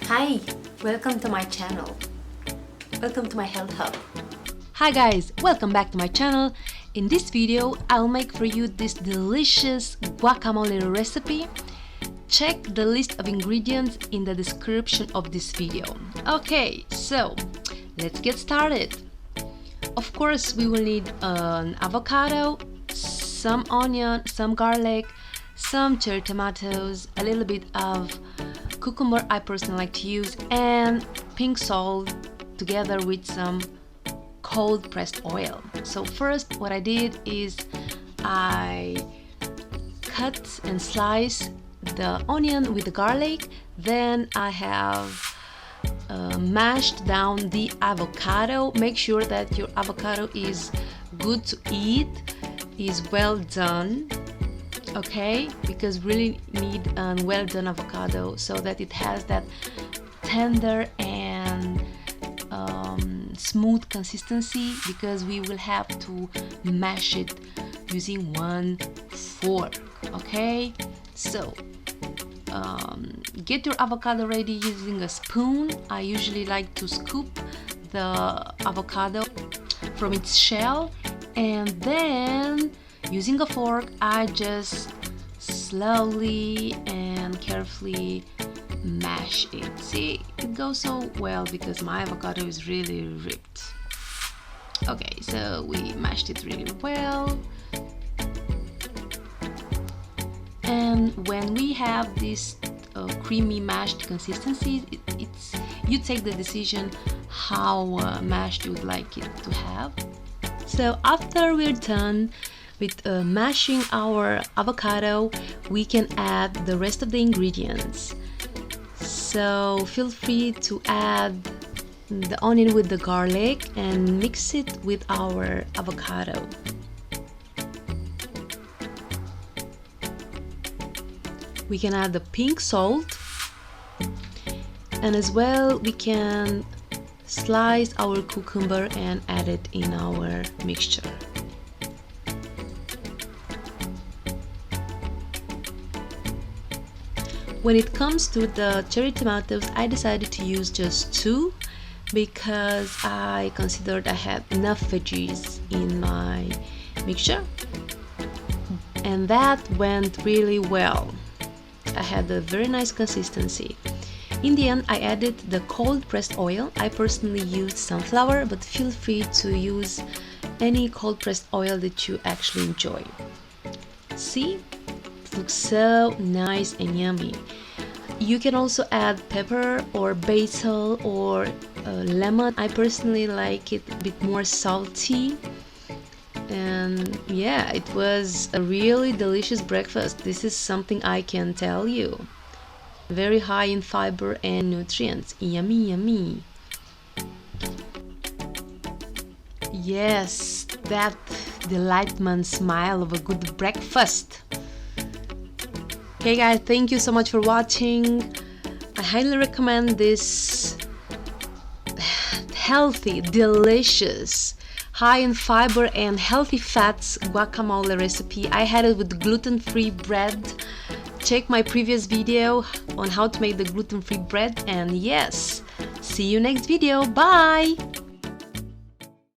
Hi, welcome to my channel. Welcome to my health hub. Hi guys, welcome back to my channel. In this video, I'll make for you this delicious guacamole recipe. Check the list of ingredients in the description of this video. Okay, so let's get started. Of course, we will need an avocado, some onion, some garlic, some cherry tomatoes, a little bit of cucumber I personally like to use, and pink salt together with some cold pressed oil. So first what I did is I cut and sliced the onion with the garlic. Then I have mashed down the avocado. Make sure that your avocado is good to eat, is well done, okay, because really need a well done avocado so that it has that tender and smooth consistency, because we will have to mash it using one fork. Okay, so get your avocado ready using a spoon. I usually like to scoop the avocado from its shell, and then using a fork I just slowly and carefully mash it. See, it goes so well because my avocado is really ripped. Okay, so we mashed it really well, and when we have this creamy mashed consistency, you take the decision how mashed you would like it to have. So after we're done with mashing our avocado, we can add the rest of the ingredients. So feel free to add the onion with the garlic and mix it with our avocado. We can add the pink salt, and as well we can slice our cucumber and add it in our mixture. When it comes to the cherry tomatoes, I decided to use just 2 because I considered I had enough veggies in my mixture, and that went really well. I had a very nice consistency. In the end, I added the cold pressed oil. I personally used sunflower, but feel free to use any cold pressed oil that you actually enjoy. See? It looks so nice and yummy. You can also add pepper or basil or lemon. I personally like it a bit more salty. And yeah, it was a really delicious breakfast. This is something I can tell you. Very high in fiber and nutrients. Yummy, yummy. Yes, that delightment smile of a good breakfast. Okay guys, thank you so much for watching. I highly recommend this healthy, delicious, high in fiber and healthy fats guacamole recipe. I had it with gluten-free bread. Check my previous video on how to make the gluten-free bread, and yes, see you next video. Bye!